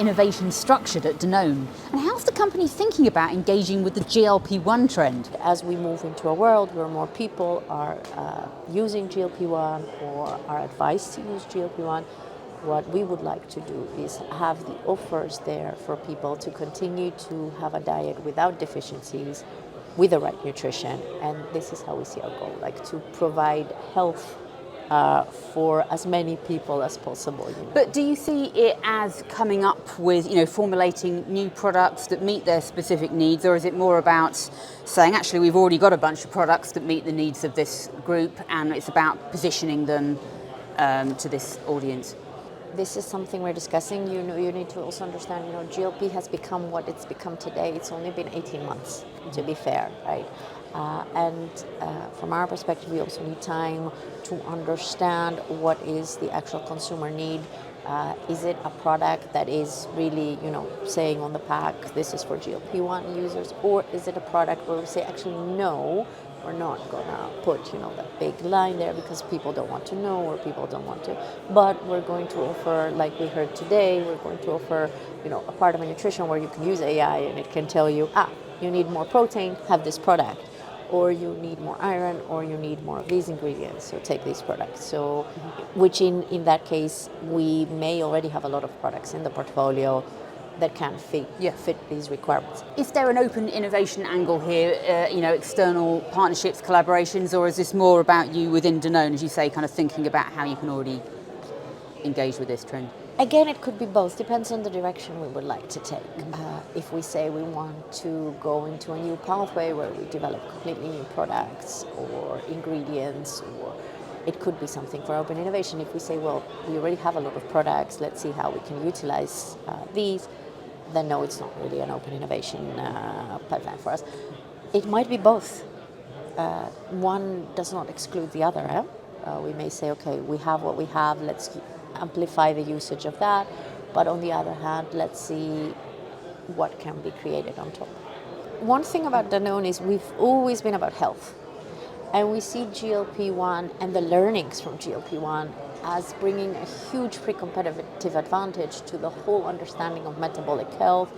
innovation structured at Danone? And how's the company thinking about engaging with the GLP-1 trend? As we move into a world where more people are using GLP-1 or are advised to use GLP-1, what we would like to do is have the offers there for people to continue to have a diet without deficiencies, with the right nutrition, and this is how we see our goal, like to provide health for as many people as possible. But do you see it as coming up with, formulating new products that meet their specific needs, or is it more about saying, actually, we've already got a bunch of products that meet the needs of this group, and it's about positioning them to this audience? This is something we're discussing. You need to also understand, GLP has become what it's become today. It's only been 18 months, to be fair, right? And from our perspective, we also need time to understand what is the actual consumer need. Is it a product that is really, saying on the pack, this is for GLP-1 users, or is it a product where we say, actually, no, we're not gonna put, that big line there because people don't want to know or people don't want to. But we're going to offer, like we heard today, we're going to offer, a part of a nutrition where you can use AI and it can tell you, you need more protein, have this product. Or you need more iron, or you need more of these ingredients, so take these products. So, which in that case, we may already have a lot of products in the portfolio that can fit these requirements. Is there an open innovation angle here, external partnerships, collaborations, or is this more about you within Danone, as you say, kind of thinking about how you can already engage with this trend? Again, it could be both, depends on the direction we would like to take. If we say we want to go into a new pathway where we develop completely new products or ingredients, or it could be something for open innovation. If we say, well, we already have a lot of products, let's see how we can utilize these, then no, it's not really an open innovation pipeline for us. It might be both. One does not exclude the other. We may say, okay, we have what we have, let's amplify the usage of that, but on the other hand, let's see what can be created on top. One thing about Danone is we've always been about health, and we see GLP-1 and the learnings from GLP-1 as bringing a huge pre-competitive advantage to the whole understanding of metabolic health,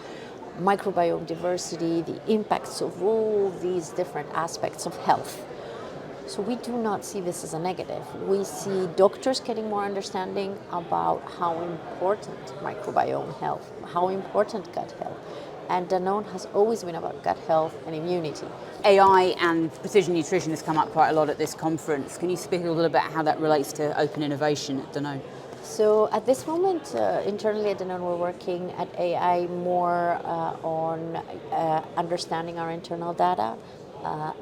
microbiome diversity, the impacts of all these different aspects of health. So we do not see this as a negative. We see doctors getting more understanding about how important microbiome health, how important gut health. And Danone has always been about gut health and immunity. AI and precision nutrition has come up quite a lot at this conference. Can you speak a little bit about how that relates to open innovation at Danone? So at this moment, internally at Danone, we're working at AI more on understanding our internal data,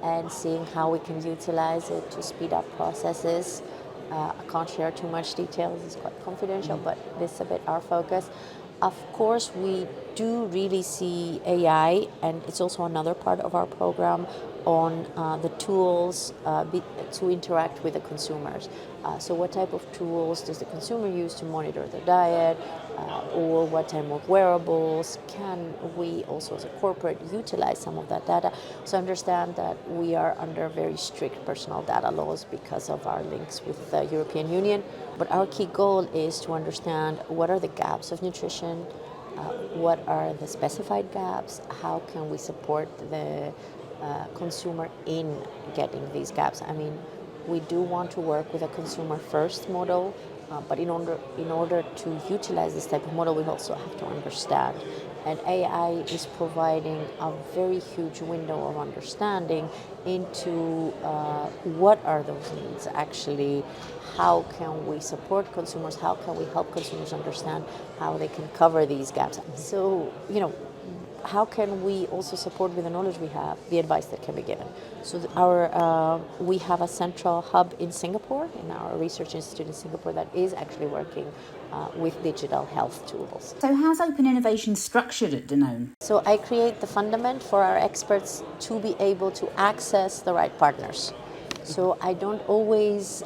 and seeing how we can utilize it to speed up processes. I can't share too much details, it's quite confidential, but this is a bit our focus. Of course, we do really see AI, and it's also another part of our program, on the tools to interact with the consumers. So what type of tools does the consumer use to monitor their diet, or what type of wearables can we also as a corporate utilize some of that data? So understand that we are under very strict personal data laws because of our links with the European Union. But our key goal is to understand what are the gaps of nutrition, what are the specified gaps, how can we support the consumer in getting these gaps. I mean, we do want to work with a consumer-first model, but in order to utilize this type of model, we also have to understand. And AI is providing a very huge window of understanding into what are those needs actually, how can we support consumers, how can we help consumers understand how they can cover these gaps. So, how can we also support with the knowledge we have the advice that can be given? So we have a central hub in Singapore, in our research institute in Singapore, that is actually working with digital health tools. So how's open innovation structured at Danone? So I create the fundament for our experts to be able to access the right partners. So I don't always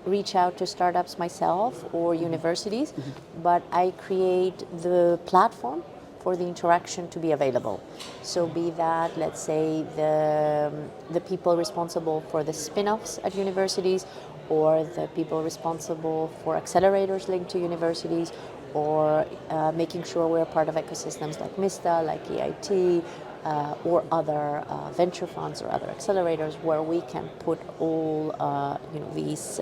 reach out to startups myself or universities, but I create the platform for the interaction to be available. So be that, let's say, the people responsible for the spin-offs at universities, or the people responsible for accelerators linked to universities, or making sure we're part of ecosystems like MISTA, like EIT, or other venture funds or other accelerators where we can put all these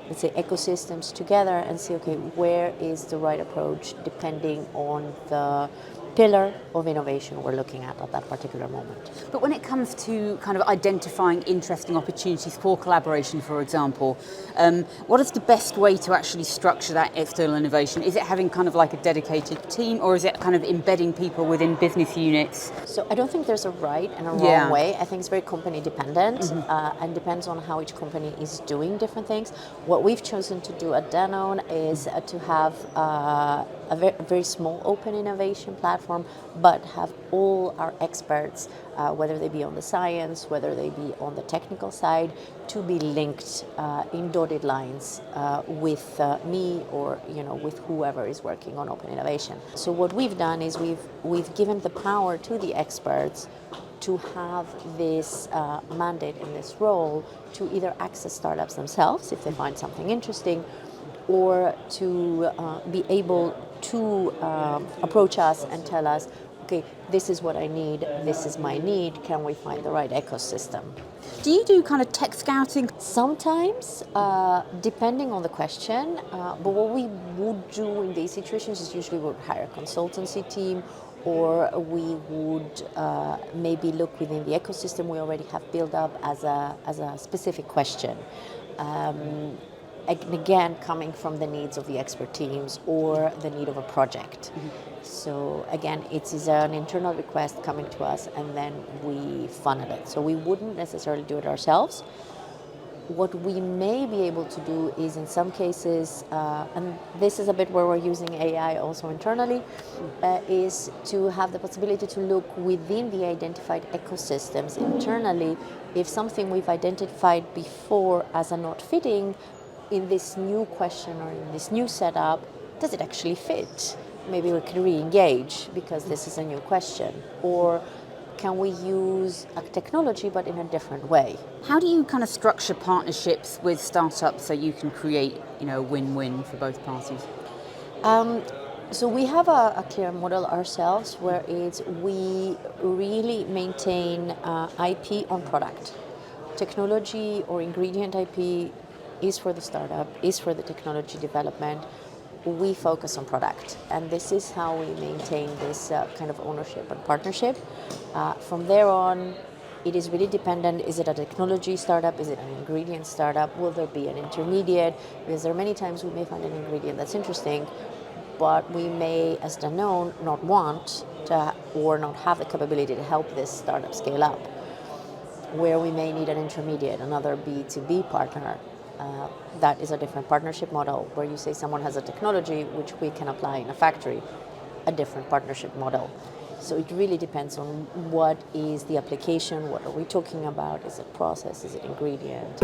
let's say ecosystems together and see, okay, where is the right approach depending on the pillar of innovation we're looking at that particular moment. But when it comes to kind of identifying interesting opportunities for collaboration, for example, what is the best way to actually structure that external innovation? Is it having kind of like a dedicated team, or is it kind of embedding people within business units? So I don't think there's a right and a wrong way. I think it's very company dependent and depends on how each company is doing different things. What we've chosen to do at Danone is to have a very small open innovation platform, but have all our experts, whether they be on the science, whether they be on the technical side, to be linked in dotted lines with me or with whoever is working on open innovation. So what we've done is we've given the power to the experts to have this mandate and this role to either access startups themselves if they find something interesting, or to be able to approach us and tell us, okay, this is what I need, this is my need, can we find the right ecosystem? Do you do kind of tech scouting? Sometimes, depending on the question, but what we would do in these situations is usually we would hire a consultancy team, or we would maybe look within the ecosystem we already have built up as a specific question. And again, coming from the needs of the expert teams or the need of a project. So again, it is an internal request coming to us, and then we funnel it. So we wouldn't necessarily do it ourselves. What we may be able to do is, in some cases, and this is a bit where we're using AI also internally, is to have the possibility to look within the identified ecosystems internally if something we've identified before as a not fitting in this new question or in this new setup, does it actually fit? Maybe we can re-engage because this is a new question. Or can we use a technology but in a different way? How do you kind of structure partnerships with startups so you can create, a win-win for both parties? So we have a clear model ourselves where we really maintain IP on product. Technology or ingredient IP is for the startup, is for the technology development. We focus on product, and this is how we maintain this kind of ownership and partnership. From there on, it is really dependent. Is it a technology startup? Is it an ingredient startup? Will there be an intermediate? Because there are many times we may find an ingredient that's interesting, but we may, as Danone, not want to or not have the capability to help this startup scale up, where we may need an intermediate, another B2B partner. That is a different partnership model, where you say someone has a technology which we can apply in a factory, a different partnership model. So it really depends on what is the application, what are we talking about, is it process, is it ingredient?